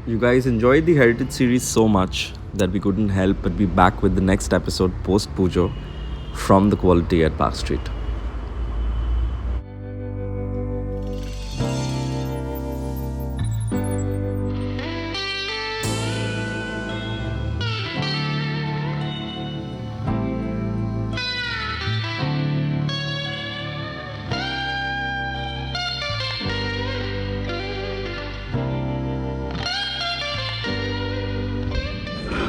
You guys enjoyed the Heritage series so much that we couldn't help but be back with the next episode post Pujo from the Quality at Park Street.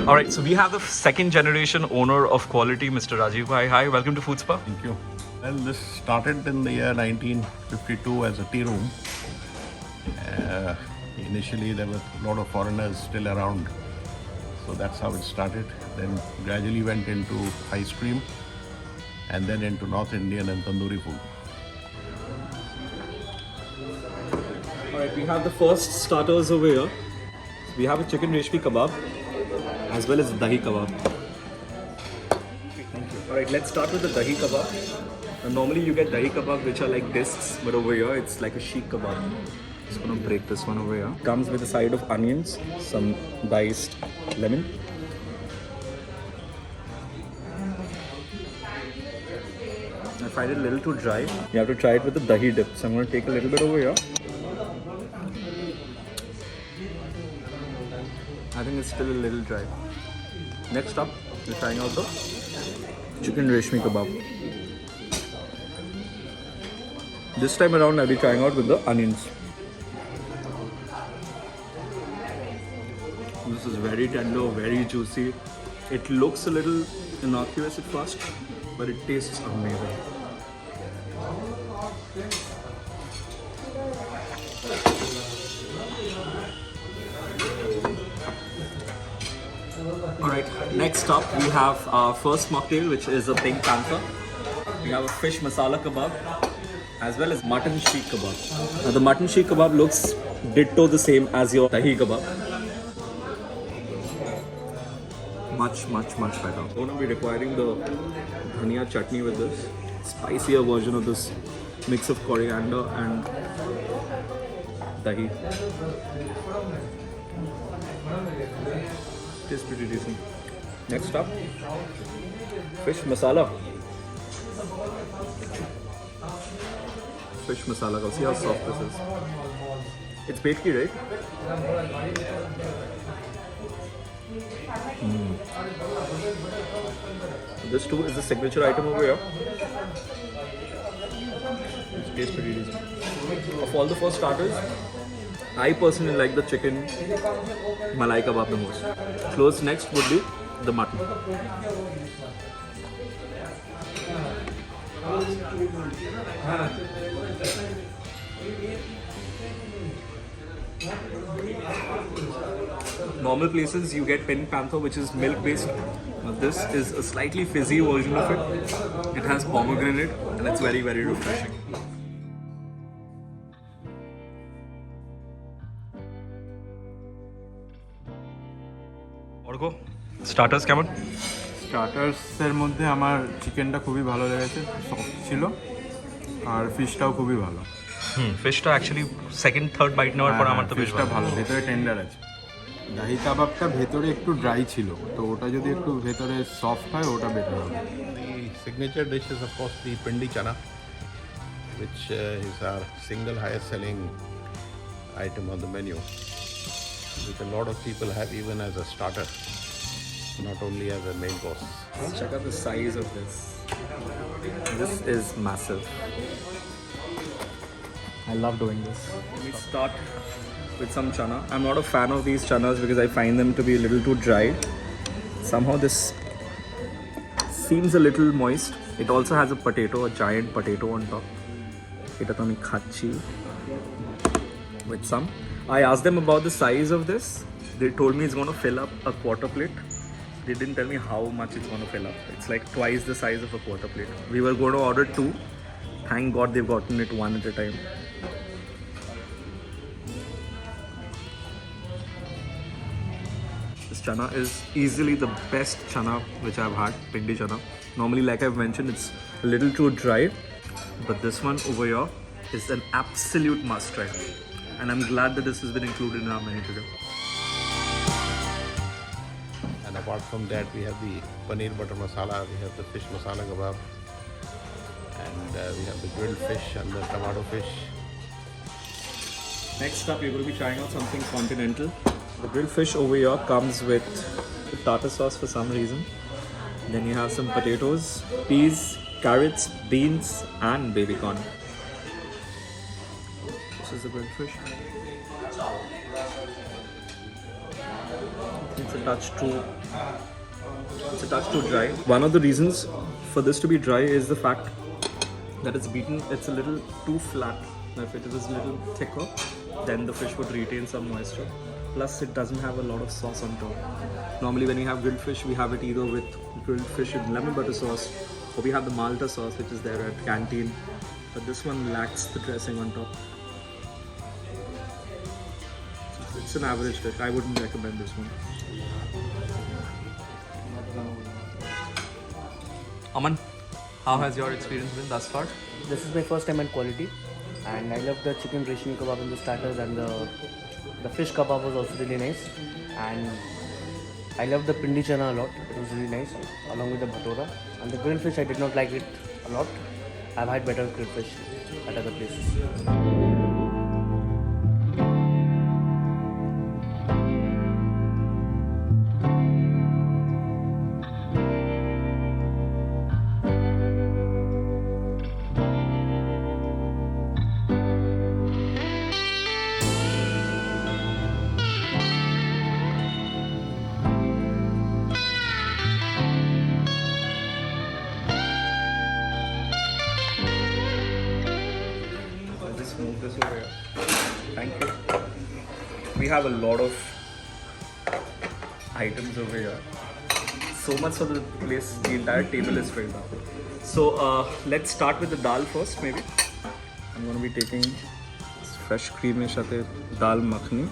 All right, so we have the second generation owner of Quality, Mr. Rajiv Bhai. Hi, welcome to Food Spa. Thank you. Well, this started in the year 1952 as a tea room. Initially, there were a lot of foreigners still around, so that's how it started. Then gradually went into ice cream, and then into North Indian and tandoori food. All right, we have the first starters over here. We have a chicken reshmi kebab as well as dahi kebab. Thank you. All right, let's start with the dahi kebab. Now, normally you get dahi kebab which are like discs, but over here it's like a sheikh kebab. Just gonna break this one over here. Comes with a side of onions, some diced lemon. I find it a little too dry. You have to try it with the dahi dip. So I'm gonna take a little bit over here. I think it's still a little dry. Next up, we're trying out the chicken reshmi kebab. This time around, I'll be trying out with the onions. This is very tender, very juicy. It looks a little innocuous at first, but it tastes amazing. Alright, next up we have our first mocktail, which is a pink panther. We have a fish masala kebab as well as mutton sheikh kebab. Now the mutton sheikh kebab looks ditto the same as your dahi kebab. Much better. I'm going to be requiring the dhania chutney with this. Spicier version of this mix of coriander and dahi. Tastes pretty decent. Next up, fish masala. Fish masala. Go see how soft this is. It's petki, right? This too is the signature item over here. It tastes pretty decent. Of all the four starters, I personally like the chicken malai kebab the most. Close next would be the mutton. Normal places you get pink panther, which is milk based. Now this is a slightly fizzy version of it. It has pomegranate and it's very refreshing. Orgo, starters কেমন? স্টার্টার্সের মধ্যে আমার চিকেনটা খুবই ভালো লেগেছে, soft ছিল, আর ফিশটাও খুবই ভালো। ফিশটা অ্যাকচুয়ালি সেকেন্ড থার্ড বাইট নেওয়ার পর আমার তো বেশ ফিশটা ভালো, ভেতরে টেন্ডার আছে। দাহি কাবাবটা ভেতরে একটু ড্রাই ছিল, তো ওটা যদি একটু ভেতরে সফট হয় ওটা বেটার হবে। The signature dish is of course the pindi chana, which is our single highest selling item on the menu, which a lot of people have even as a starter, not only as a main course. Check out the size of this. This is massive. I love doing this. Let me start with some chana. I'm not a fan of these chanas because I find them to be a little too dry. Somehow this seems a little moist. It also has a potato, a giant potato on top. It is khachi with some. I asked them about the size of this. They told me it's going to fill up a quarter plate. They didn't tell me how much it's going to fill up. It's like twice the size of a quarter plate. We were going to order two. Thank God they've gotten it one at a time. This chana is easily the best chana which I've had, pindi chana. Normally, like I've mentioned, it's a little too dry, but this one over here is an absolute must try. And I'm glad that this has been included in our menu today. apart from that, we have the paneer butter masala, we have the fish masala kebab, and we have the grilled fish and the tomato fish. Next up, we're going to be trying out something continental. The grilled fish over here comes with tartar sauce for some reason. Then you have some potatoes, peas, carrots, beans, and baby corn. This is the grilled fish. It's a touch too dry. One of the reasons for this to be dry is the fact that it's a little too flat. Now if it was a little thicker, then the fish would retain some moisture. Plus it doesn't have a lot of sauce on top. Normally when we have grilled fish, we have it either with grilled fish with lemon butter sauce, or we have the Malta sauce which is there at canteen. But this one lacks the dressing on top. It's an average dish. I wouldn't recommend this one. Aman, how has your experience been thus far? This is my first time at Kwality, and I love the chicken reshmi kebab in the starters, and the fish kebab was also really nice. And I love the pindi chana a lot. It was really nice, along with the bhatura. And the grilled fish, I did not like it a lot. I've had better grilled fish at other places. Move this over here. Thank you. We have a lot of items over here. So much for the place. The entire table is filled up. So let's start with the dal first, maybe. I'm going to be taking this fresh creamy satay dal makhani.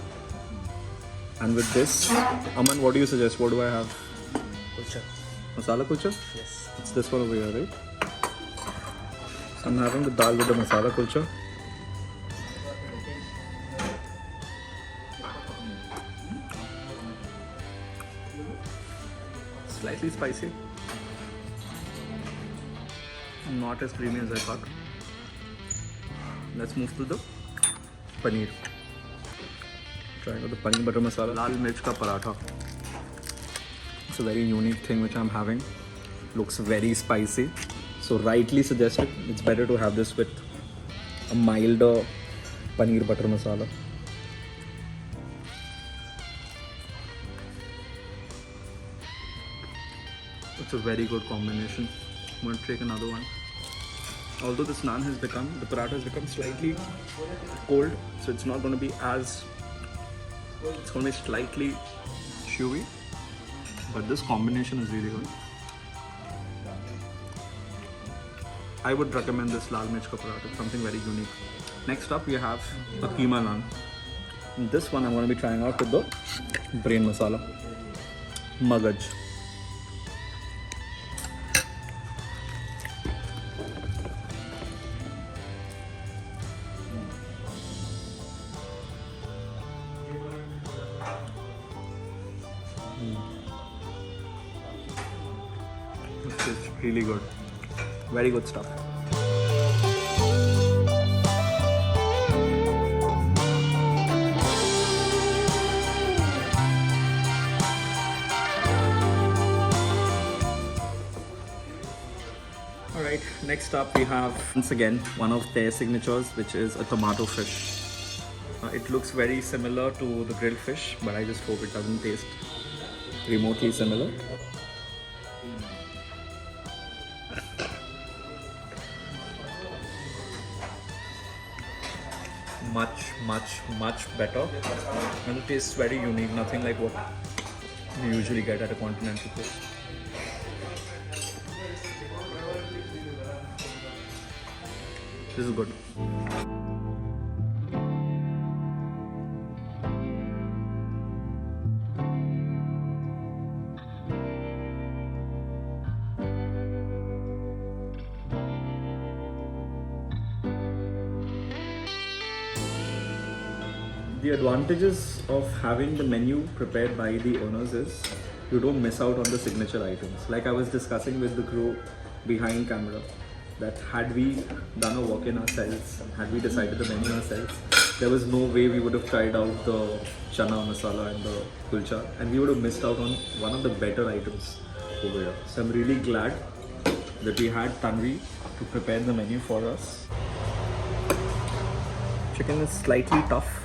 And with this, Aman, what do you suggest? What do I have? Kulcha. Masala kulcha? Yes. It's this one over here, right? So I'm having the dal with the masala kulcha. Slightly spicy, not as creamy as I thought. Let's move to the paneer. Trying out the paneer butter masala. Lal mirch ka paratha. It's a very unique thing which I'm having. Looks very spicy. So rightly suggested, it's better to have this with a milder paneer butter masala. It's a very good combination. I'm going to take another one. Although this naan has become, the paratha has become slightly cold, so it's not going to be as, it's going to be slightly chewy, but this combination is really good. I would recommend this lal mirch ka paratha. It's something very unique. Next up we have a keema naan. And this one I'm going to be trying out with the brain masala, magaj. It's really good. Very good stuff. Alright, next up we have once again one of their signatures, which is a tomato fish. It looks very similar to the grilled fish, but I just hope it doesn't taste remotely similar. Much better, and it tastes very unique. Nothing like what you usually get at a continental place. This is good. The advantages of having the menu prepared by the owners is you don't miss out on the signature items. Like I was discussing with the crew behind camera, that had we done a walk-in ourselves, had we decided the menu ourselves, there was no way we would have tried out the chana masala and the kulcha, and we would have missed out on one of the better items over here. So I'm really glad that we had Tanvi to prepare the menu for us. Chicken is slightly tough.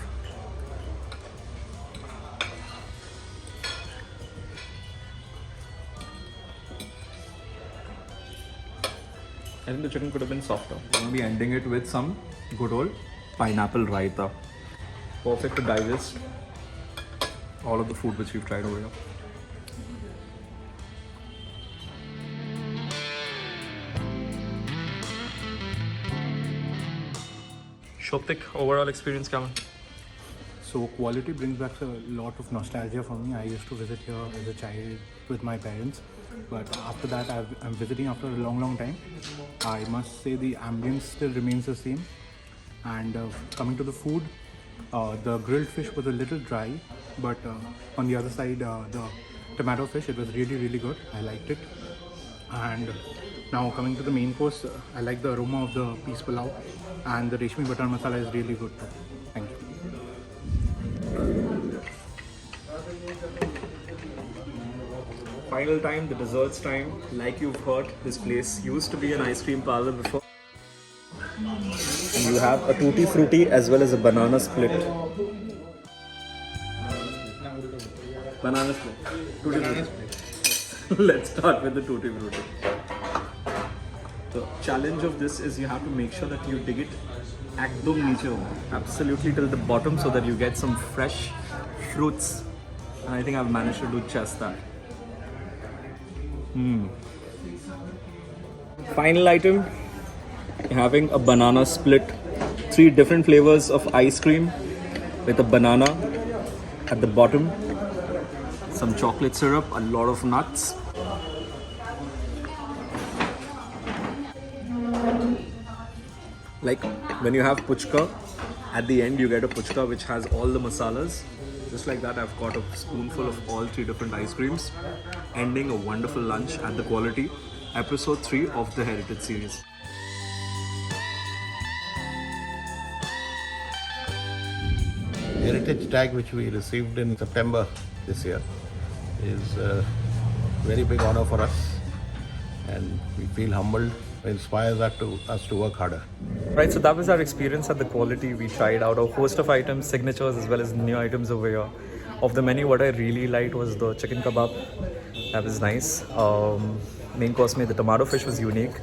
I think the chicken could have been softer. I'm going to be ending it with some good old pineapple raita. Perfect to digest all of the food which we've tried over here. Shoptik, overall experience, Kaman? So Kwality brings back a lot of nostalgia for me. I used to visit here as a child with my parents, but after that I'm visiting after a long time. I must say the ambience still remains the same. And coming to the food, the grilled fish was a little dry, but on the other side, the tomato fish, it was really good. I liked it. And now coming to the main course, I like the aroma of the peas pulao, and the reshmi butter masala is really good too. Thank you. Final time, the desserts time. Like you've heard, this place used to be an ice cream parlor before. And you have a tutti frutti as well as a banana split. Banana split. Tutti frutti. Let's start with the tutti frutti. The challenge of this is you have to make sure that you dig it ekdom niche ho, absolutely till the bottom, so that you get some fresh fruits. And I think I've managed to do just that. Final item, having a banana split, 3 different flavors of ice cream with a banana at the bottom, some chocolate syrup, a lot of nuts. Like when you have puchka, at the end you get a puchka which has all the masalas. Just like that, I've got a spoonful of all 3 different ice creams, ending a wonderful lunch at the Kwality, episode 3 of the Heritage series. Heritage tag which we received in September this year is a very big honor for us, and we feel humbled. It inspires us to work harder. Right, so that was our experience at the Kwality. We tried out a host of items, signatures as well as new items over here. Of the menu, what I really liked was the chicken kebab. That was nice. Main course mein, the tomato fish was unique,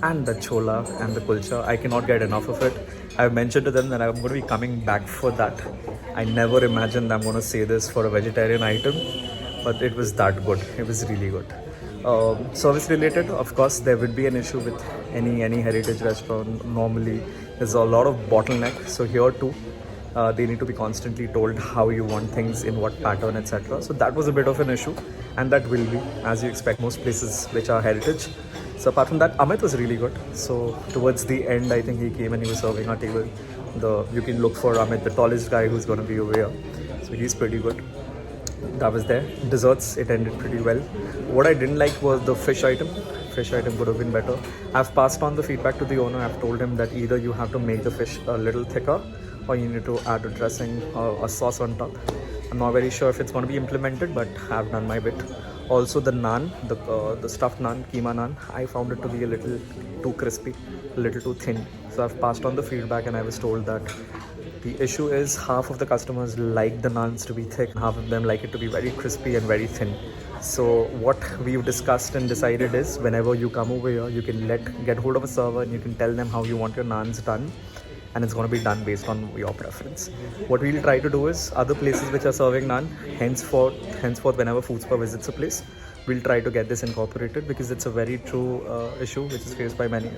and the chola and the kulcha. I cannot get enough of it. I've mentioned to them that I'm going to be coming back for that. I never imagined I'm going to say this for a vegetarian item, but it was that good. It was really good. Service related, of course, there would be an issue with any heritage restaurant. Normally, there's a lot of bottleneck. So here too, they need to be constantly told how you want things in what pattern, etc. So that was a bit of an issue, and that will be, as you expect, most places which are heritage. So apart from that, Amit was really good. So towards the end, I think he came and he was serving our table. You can look for Amit, the tallest guy who's going to be over here. So he's pretty good. That was there. Desserts, it ended pretty well. What I didn't like was the fish item. Fish item could have been better. I've passed on the feedback to the owner. I've told him that either you have to make the fish a little thicker, or you need to add a dressing or a sauce on top. I'm not very sure if it's going to be implemented, but I've done my bit. Also the naan, the stuffed naan, keema naan, I found it to be a little too crispy, a little too thin. So I've passed on the feedback, and I was told that the issue is half of the customers like the naans to be thick, half of them like it to be very crispy and very thin. So what we've discussed and decided is, whenever you come over here, you can get hold of a server and you can tell them how you want your naans done, and it's going to be done based on your preference. What we'll try to do is, other places which are serving naan, henceforth whenever Foodspa visits a place, we'll try to get this incorporated, because it's a very true issue which is faced by many.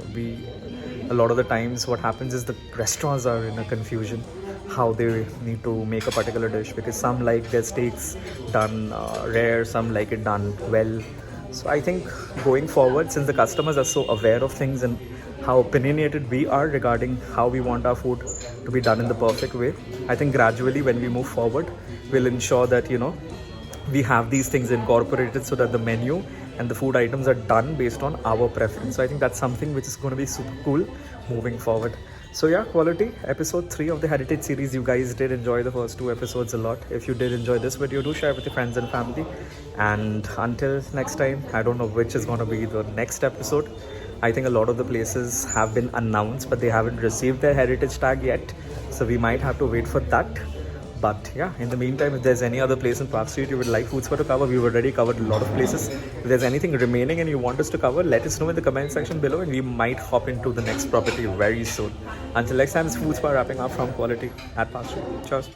A lot of the times what happens is the restaurants are in a confusion how they need to make a particular dish, because some like their steaks done rare, some like it done well. So I think going forward, since the customers are so aware of things and how opinionated we are regarding how we want our food to be done in the perfect way, I think gradually when we move forward, we'll ensure that, we have these things incorporated so that the menu and the food items are done based on our preference. So I think that's something which is going to be super cool moving forward. So yeah, Quality, episode 3 of the Heritage series. You guys did enjoy the first 2 episodes a lot. If you did enjoy this video, do share with your friends and family. And until next time, I don't know which is going to be the next episode. I think a lot of the places have been announced, but they haven't received their heritage tag yet. So we might have to wait for that. But yeah, in the meantime, if there's any other place in Park Street you would like Foodspa to cover, we've already covered a lot of places. If there's anything remaining and you want us to cover, let us know in the comment section below and we might hop into the next property very soon. Until next time, it's Foodspa wrapping up from Quality at Park Street. Cheers.